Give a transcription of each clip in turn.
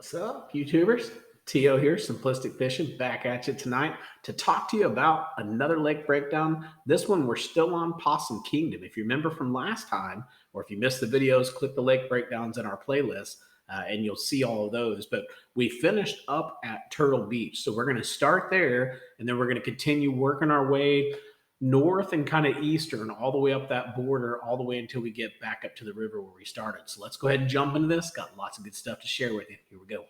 What's up, YouTubers? T.O. here, Simplistic Fishing, back at you tonight to talk to you about another lake breakdown. This one, we're still on Possum Kingdom. If you remember from last time, or if you missed the videos, click the lake breakdowns in our playlist, and you'll see all of those. But we finished up at Turtle Beach, so we're going to start there, and then we're going to continue working our way north and kind of eastern, all the way up that border, all the way until we get back up to the river where we started. So let's go ahead and jump into this. Got lots of good stuff to share with you. Here we go.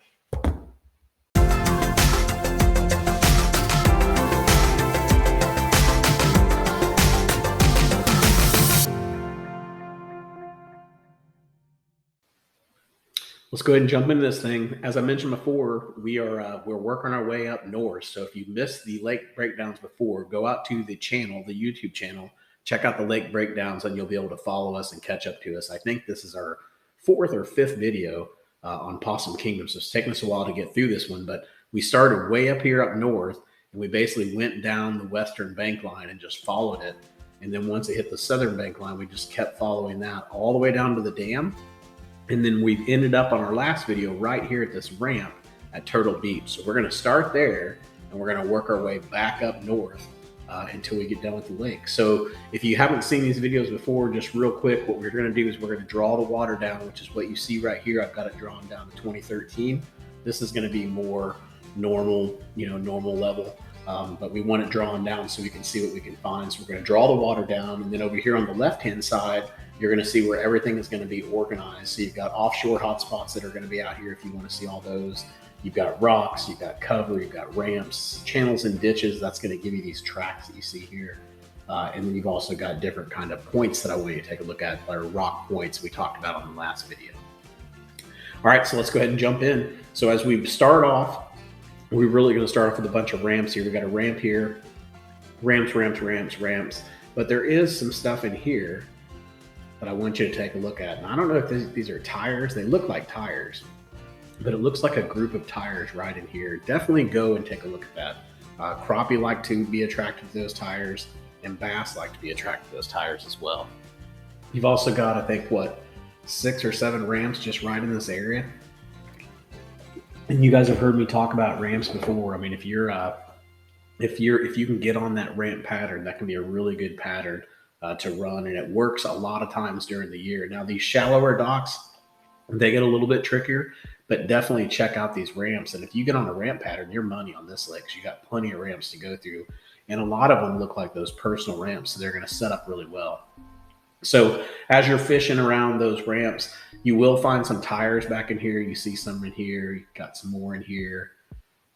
Let's go ahead and jump into this thing. As I mentioned before, we're working our way up north. So if you missed the lake breakdowns before, go out to the channel, the YouTube channel, check out the lake breakdowns, and you'll be able to follow us and catch up to us. I think this is our fourth or fifth video on Possum Kingdom. So it's taken us a while to get through this one, but we started way up here up north, and we basically went down the western bank line and just followed it. And then once it hit the southern bank line, we just kept following that all the way down to the dam. And then we ended up on our last video right here at this ramp at Turtle Beach. So we're going to start there, and we're going to work our way back up north until we get done with the lake. So if you haven't seen these videos before, just real quick, what we're going to do is we're going to draw the water down, which is what you see right here. I've got it drawn down to 2013. This is going to be more normal, normal level. But we want it drawn down so we can see what we can find. So we're going to draw the water down, and then over here on the left-hand side, you're going to see where everything is going to be organized. So you've got offshore hotspots that are going to be out here if you want to see all those. You've got rocks, you've got cover, you've got ramps, channels and ditches. That's going to give you these tracks that you see here. And then you've also got different kind of points that I want you to take a look at, or rock points we talked about on the last video. All right, so let's go ahead and jump in. So as we start off, we're really going to start off with a bunch of ramps here. We've got a ramp here, ramps. But there is some stuff in here that I want you to take a look at. And I don't know if these are tires. They look like tires, but it looks like a group of tires right in here. Definitely go and take a look at that. Crappie like to be attracted to those tires, and bass like to be attracted to those tires as well. You've also got, I think, 6 or 7 ramps just right in this area. And you guys have heard me talk about ramps before. I mean, if you can get on that ramp pattern, that can be a really good pattern to run, and it works a lot of times during the year. Now, these shallower docks, they get a little bit trickier, but definitely check out these ramps. And if you get on a ramp pattern, you're money on this lake. You got plenty of ramps to go through, and a lot of them look like those personal ramps, so they're going to set up really well. So as you're fishing around those ramps, you will find some tires back in here. You see some in here. You've got some more in here,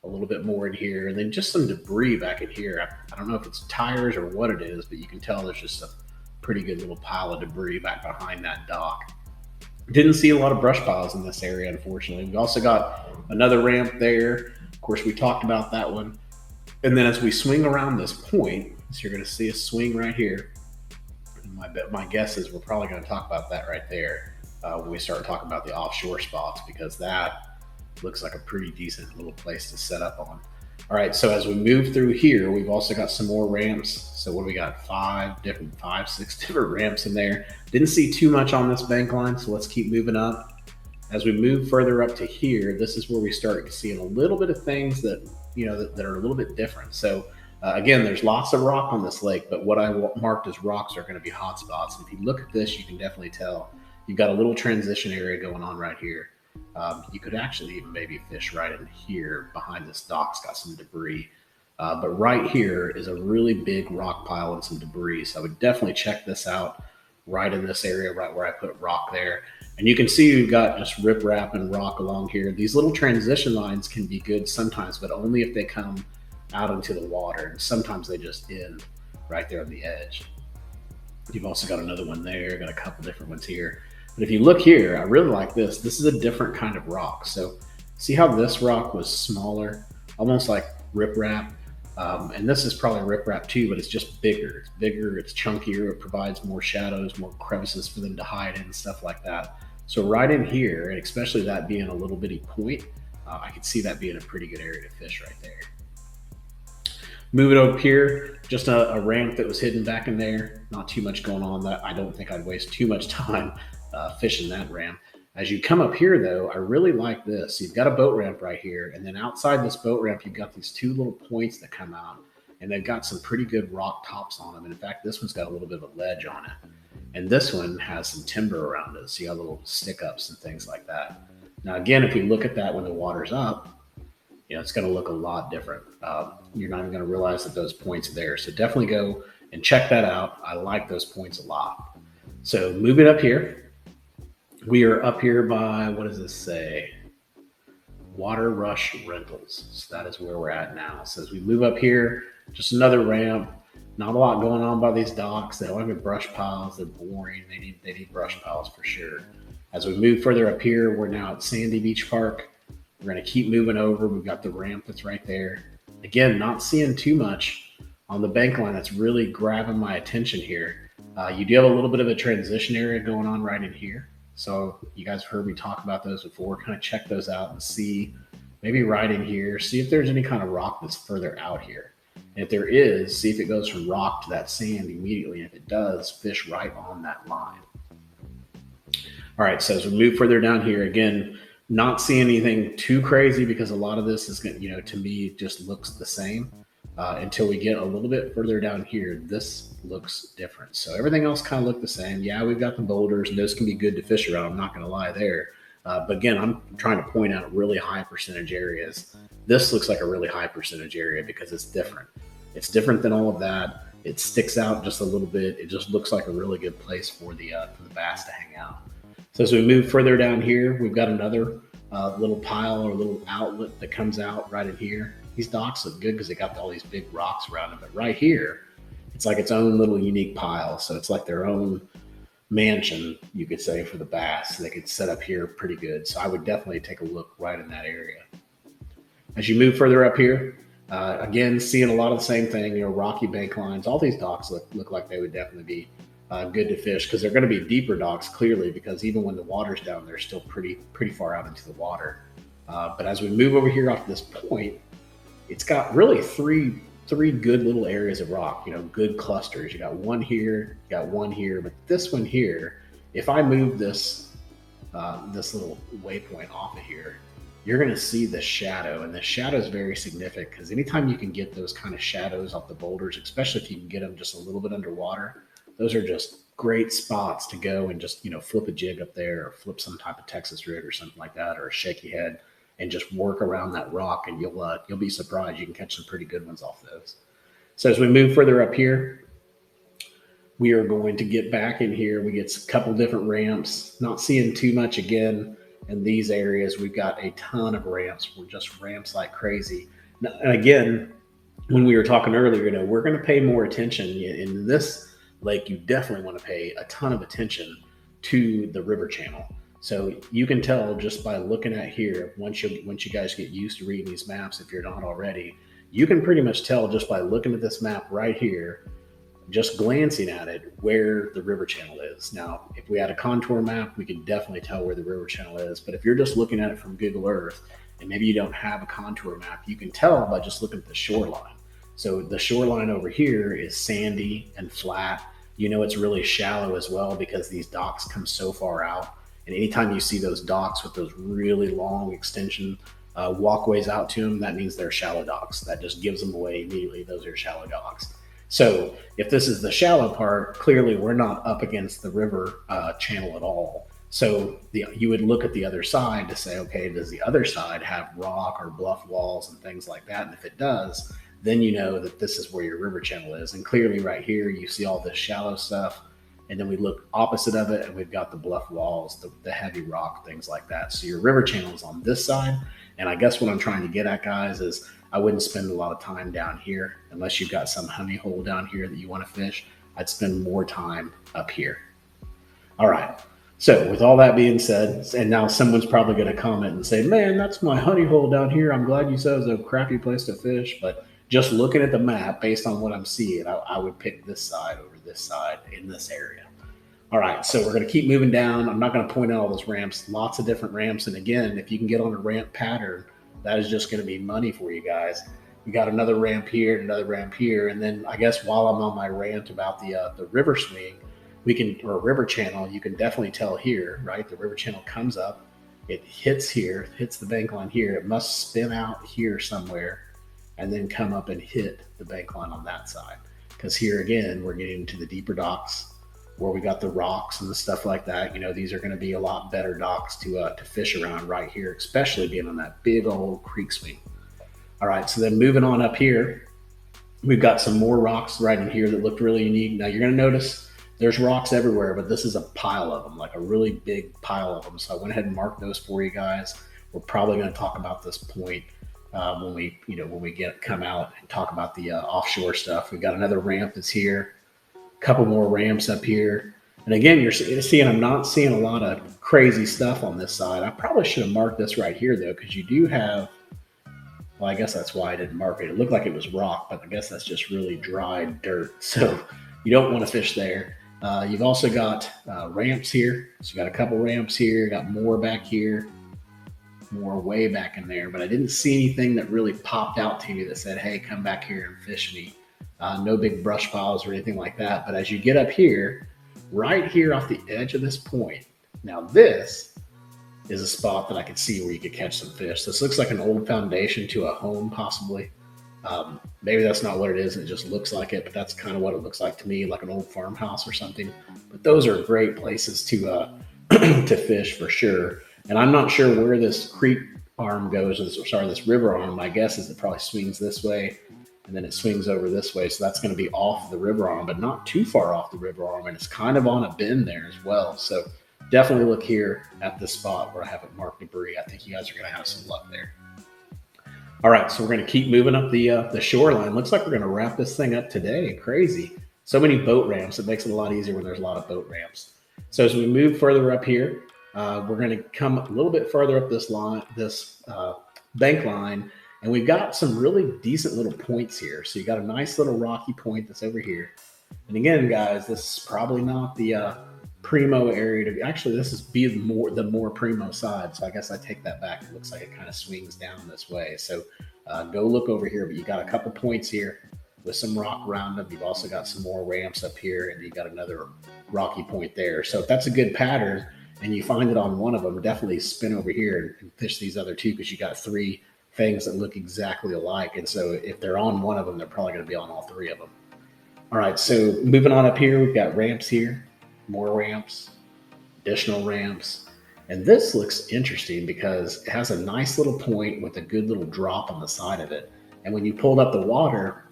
a little bit more in here, and then just some debris back in here. I don't know if it's tires or what it is, but you can tell there's just a pretty good little pile of debris back behind that dock. Didn't see a lot of brush piles in this area, unfortunately. We also got another ramp there. Of course, we talked about that one. And then as we swing around this point, so you're going to see a swing right here. My guess is we're probably going to talk about that right there when we start talking about the offshore spots, because that looks like a pretty decent little place to set up on. All right, so as we move through here, we've also got some more ramps. So what do we got? 5, 6 different ramps in there. Didn't see too much on this bank line, so let's keep moving up. As we move further up to here, this is where we start seeing a little bit of things that that are a little bit different. So again, there's lots of rock on this lake, but what I marked as rocks are going to be hot spots. And if you look at this, you can definitely tell you've got a little transition area going on right here. You could actually even maybe fish right in here behind this dock's got some debris. But right here is a really big rock pile and some debris. So I would definitely check this out right in this area, right where I put rock there. And you can see you've got just riprap and rock along here. These little transition lines can be good sometimes, but only if they come out into the water, and sometimes they just end right there on the edge. You've also got another one there, got a couple different ones here. But if you look here, I really like this. This is a different kind of rock. So see how this rock was smaller, almost like riprap. And this is probably riprap too, but it's just bigger. It's bigger, it's chunkier, it provides more shadows, more crevices for them to hide in, stuff like that. So right in here, and especially that being a little bitty point, I could see that being a pretty good area to fish right there. Moving up here, just a ramp that was hidden back in there. Not too much going on. That I don't think I'd waste too much time fishing that ramp. As you come up here, though, I really like this. You've got a boat ramp right here, and then outside this boat ramp, you've got these two little points that come out, and they've got some pretty good rock tops on them. And in fact, this one's got a little bit of a ledge on it, and this one has some timber around it. So you got little stick ups and things like that. Now, again, if we look at that when the water's up, it's going to look a lot different. You're not even going to realize that those points are there. So definitely go and check that out. I like those points a lot. So moving up here, we are up here by, what does this say? Water Rush Rentals. So that is where we're at now. So as we move up here, just another ramp. Not a lot going on by these docks. They don't have any brush piles. They're boring. They need brush piles for sure. As we move further up here, we're now at Sandy Beach Park. We're going to keep moving over. We've got the ramp that's right there. Again, not seeing too much on the bank line that's really grabbing my attention here. You do have a little bit of a transition area going on right in here. So you guys have heard me talk about those before. Kind of check those out and see, maybe right in here, see if there's any kind of rock that's further out here. And if there is, see if it goes from rock to that sand immediately. And if it does, fish right on that line. All right, so as we move further down here, again, not seeing anything too crazy because a lot of this is going to, to me, just looks the same until we get a little bit further down here. This looks different. So everything else kind of look the same. Yeah, we've got the boulders and those can be good to fish around. I'm not going to lie there. But again, I'm trying to point out really high percentage areas. This looks like a really high percentage area because it's different. It's different than all of that. It sticks out just a little bit. It just looks like a really good place for the bass to hang out. So as we move further down here, we've got another little pile or little outlet that comes out right in here. These docks look good because they got all these big rocks around them. But right here, it's like its own little unique pile. So it's like their own mansion, you could say, for the bass. They could set up here pretty good. So I would definitely take a look right in that area. As you move further up here, again, seeing a lot of the same thing, rocky bank lines. All these docks look like they would definitely be good to fish because they're going to be deeper docks, clearly, because even when the water's down, they're still pretty far out into the water. But as we move over here off this point, it's got really three good little areas of rock, good clusters. You got one here, you got one here, but this one here, if I move this little waypoint off of here, you're going to see the shadow, and the shadow is very significant because anytime you can get those kind of shadows off the boulders, especially if you can get them just a little bit underwater, those are just great spots to go and just, flip a jig up there or flip some type of Texas rig or something like that, or a shaky head, and just work around that rock, and you'll be surprised. You can catch some pretty good ones off those. So as we move further up here, we are going to get back in here. We get a couple different ramps, not seeing too much again in these areas. We've got a ton of ramps. We're just ramps like crazy. And again, when we were talking earlier, we're going to pay more attention in this lake. You definitely want to pay a ton of attention to the river channel. So you can tell just by looking at here, once you guys get used to reading these maps, if you're not already, you can pretty much tell just by looking at this map right here, just glancing at it, where the river channel is. Now, if we had a contour map, we could definitely tell where the river channel is. But if you're just looking at it from Google Earth, and maybe you don't have a contour map, you can tell by just looking at the shoreline. So the shoreline over here is sandy and flat. It's really shallow as well because these docks come so far out. And anytime you see those docks with those really long extension walkways out to them, that means they're shallow docks. That just gives them away immediately. Those are shallow docks. So if this is the shallow part, clearly we're not up against the river channel at all. So you would look at the other side to say, okay, does the other side have rock or bluff walls and things like that? And if it does, then you know that this is where your river channel is. And clearly right here, you see all this shallow stuff. And then we look opposite of it, and we've got the bluff walls, the heavy rock, things like that. So your river channel is on this side. And I guess what I'm trying to get at, guys, is I wouldn't spend a lot of time down here unless you've got some honey hole down here that you want to fish. I'd spend more time up here. All right. So with all that being said, and now someone's probably going to comment and say, man, that's my honey hole down here. I'm glad you said it was a crappy place to fish. But just looking at the map, based on what I'm seeing, I would pick this side over this side in this area. All right, so we're going to keep moving down. I'm not going to point out all those ramps, lots of different ramps. And again, if you can get on a ramp pattern, that is just going to be money for you guys. We got another ramp here, another ramp here. And then I guess while I'm on my rant about the river swing, or a river channel, you can definitely tell here, right? The river channel comes up, it hits here, hits the bank line here. It must spin out here somewhere and then come up and hit the bank line on that side. Because here again, we're getting into the deeper docks where we got the rocks and the stuff like that. You know, these are going to be a lot better docks to fish around right here, especially being on that big old creek swing. All right, so then moving on up here, we've got some more rocks right in here that look really unique. Now you're going to notice there's rocks everywhere, but this is a pile of them, like a really big pile of them. So I went ahead and marked those for you guys. We're probably going to talk about this point when we come out and talk about the offshore stuff. We've got another ramp that's here, a couple more ramps up here. And again, you're seeing, I'm not seeing a lot of crazy stuff on this side. I probably should have marked this right here though, because you do have, well, I guess that's why I didn't mark it. It looked like it was rock, but I guess that's just really dry dirt. So you don't want to fish there. You've also got ramps here. So you got a couple ramps here, got more back here, more way back in there. But I didn't see anything that really popped out to me that said, hey, come back here and fish me. No big brush piles or anything like that. But as you get up here, right here off the edge of this point, now this is a spot that I could see where you could catch some fish. This looks like an old foundation to a home, possibly. Maybe that's not what it is, and it just looks like it, but that's kind of what it looks like to me, like an old farmhouse or something. But those are great places to to fish for sure. And I'm not sure where this creek arm goes, this river arm. My guess is it probably swings this way, and then it swings over this way. So that's going to be off the river arm, but not too far off the river arm, and it's kind of on a bend there as well. So definitely look here at this spot where I haven't marked debris. I think you guys are going to have some luck there. All right, so we're going to keep moving up the shoreline. Looks like we're going to wrap this thing up today. Crazy. So many boat ramps. It makes it a lot easier when there's a lot of boat ramps. So as we move further up here, we're going to come a little bit further up this bank line, and we've got some really decent little points here. So you got a nice little rocky point that's over here. And again, guys, this is probably not the primo area. Actually, this is the more primo side. So I guess I take that back. It looks like it kind of swings down this way. So go look over here, but you got a couple points here with some rock around them. You've also got some more ramps up here, and you got another rocky point there. So if that's a good pattern and you find it on one of them, definitely spin over here and fish these other two, because you got three things that look exactly alike. And so if they're on one of them, they're probably going to be on all three of them. All right, so moving on up here, we've got ramps here. More ramps, additional ramps. And this looks interesting because it has a nice little point with a good little drop on the side of it. And when you pulled up the water,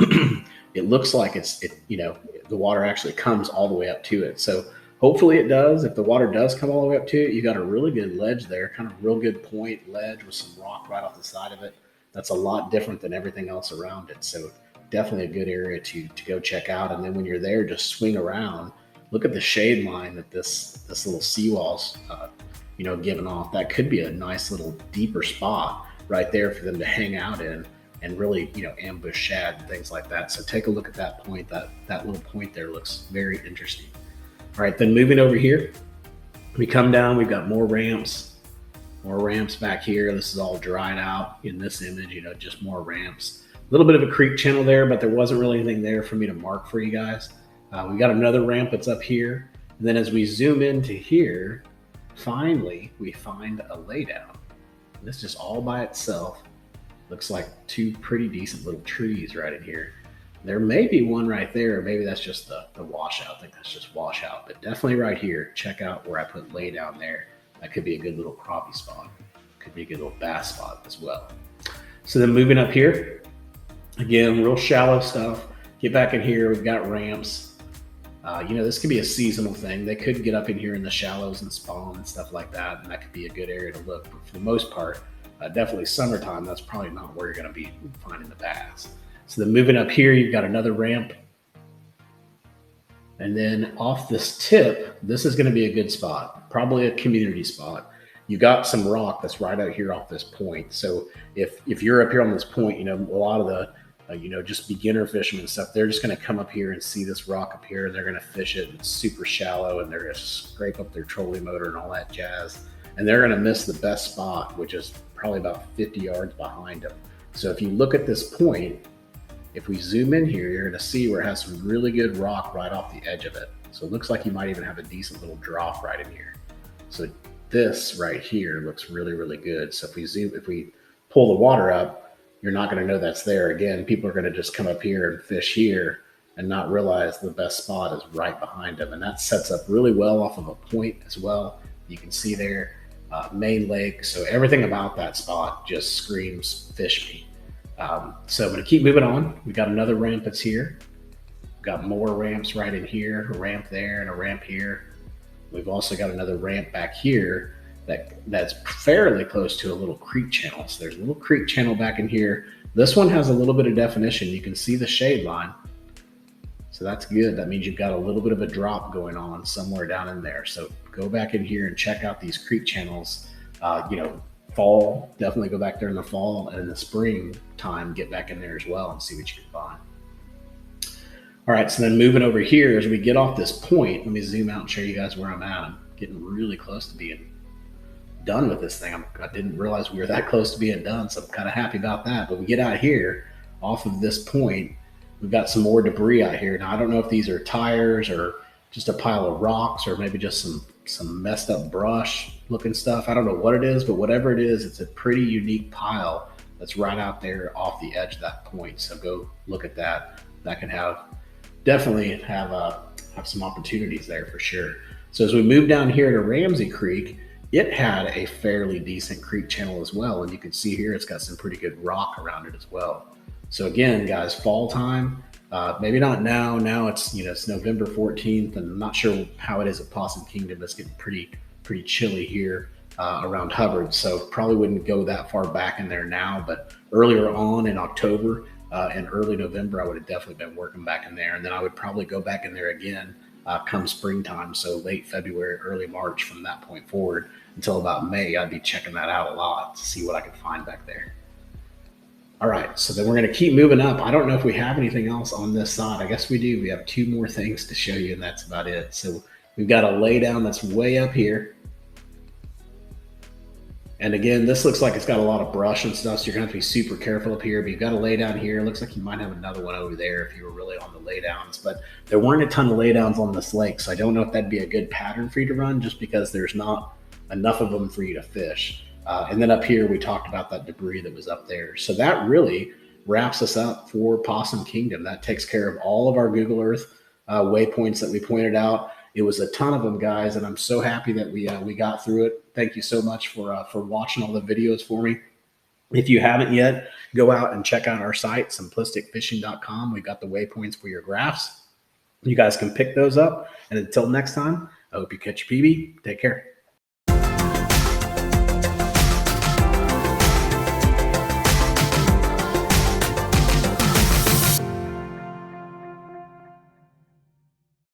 it looks like the water actually comes all the way up to it. So hopefully it does. If the water does come all the way up to it, you got a really good ledge there, kind of real good point ledge with some rock right off the side of it. That's a lot different than everything else around it. So definitely a good area to go check out. And then when you're there, just swing around. Look at the shade line that this little seawall's giving off. That could be a nice little deeper spot right there for them to hang out in and really ambush shad and things like that. So take a look at that point. That little point there looks very interesting. All right, then moving over here, we come down. We've got more ramps back here. This is all dried out in this image. Just more ramps. A little bit of a creek channel there, but there wasn't really anything there for me to mark for you guys. We got another ramp that's up here. And then as we zoom into here, finally, we find a laydown. And this just all by itself looks like two pretty decent little trees right in here. There may be one right there, or maybe that's just the washout. I think that's just washout, but definitely right here. Check out where I put laydown there. That could be a good little crappie spot. Could be a good little bass spot as well. So then moving up here, again, real shallow stuff. Get back in here, we've got ramps. This could be a seasonal thing. They could get up in here in the shallows and spawn and stuff like that, and that could be a good area to look. But for the most part, definitely summertime, that's probably not where you're going to be finding the bass. So then moving up here, you've got another ramp. And then off this tip, this is going to be a good spot, probably a community spot. You got some rock that's right out here off this point. So if you're up here on this point, a lot of the just beginner fishermen and stuff, they're just going to come up here and see this rock up here, and they're going to fish it. It's super shallow, and they're going to scrape up their trolling motor and all that jazz. And they're going to miss the best spot, which is probably about 50 yards behind them. So if you look at this point, if we zoom in here, you're going to see where it has some really good rock right off the edge of it. So it looks like you might even have a decent little drop right in here. So this right here looks really, really good. So if we pull the water up, you're not going to know that's there. Again, people are going to just come up here and fish here and not realize the best spot is right behind them. And that sets up really well off of a point as well. You can see there, main lake. So everything about that spot just screams fish me. So I'm going to keep moving on. We got another ramp that's here. We've got more ramps right in here, a ramp there and a ramp here. We've also got another ramp back here that's fairly close to a little creek channel. So there's a little creek channel back in here. This one has a little bit of definition. You can see the shade line. So that's good. That means you've got a little bit of a drop going on somewhere down in there. So go back in here and check out these creek channels. Fall, definitely go back there in the fall, and in the spring time, get back in there as well and see what you can find. All right, so then moving over here, as we get off this point, let me zoom out and show you guys where I'm at. I'm getting really close to being done with this thing. I didn't realize we were that close to being done, so I'm kind of happy about that. But we get out here off of this point, we've got some more debris out here. Now, I don't know if these are tires or just a pile of rocks or maybe just some messed up brush looking stuff. I don't know what it is, but whatever it is, it's a pretty unique pile that's right out there off the edge of that point. So go look at that. That can definitely have some opportunities there for sure. So as we move down here to Ramsey Creek, it had a fairly decent creek channel as well. And you can see here, it's got some pretty good rock around it as well. So again, guys, fall time, maybe not now. Now it's November 14th, and I'm not sure how it is at Possum Kingdom. It's getting pretty chilly here around Hubbard, so probably wouldn't go that far back in there now. But earlier on in October and early November, I would have definitely been working back in there, and then I would probably go back in there again come springtime. So late February, early March, from that point forward until about May, I'd be checking that out a lot to see what I could find back there. All right, so then we're going to keep moving up. I don't know if we have anything else on this side. I guess we do. We have two more things to show you, and that's about it. So we've got a laydown that's way up here. And again, this looks like it's got a lot of brush and stuff, so you're going to have to be super careful up here. But you've got a laydown here. It looks like you might have another one over there if you were really on the laydowns. But there weren't a ton of laydowns on this lake, so I don't know if that'd be a good pattern for you to run just because there's not enough of them for you to fish. And then up here, we talked about that debris that was up there. So that really wraps us up for Possum Kingdom. That takes care of all of our Google Earth waypoints that we pointed out. It was a ton of them, guys, and I'm so happy that we got through it. Thank you so much for watching all the videos for me. If you haven't yet, go out and check out our site, simplisticfishing.com. We've got the waypoints for your graphs. You guys can pick those up. And until next time, I hope you catch your PB. Take care.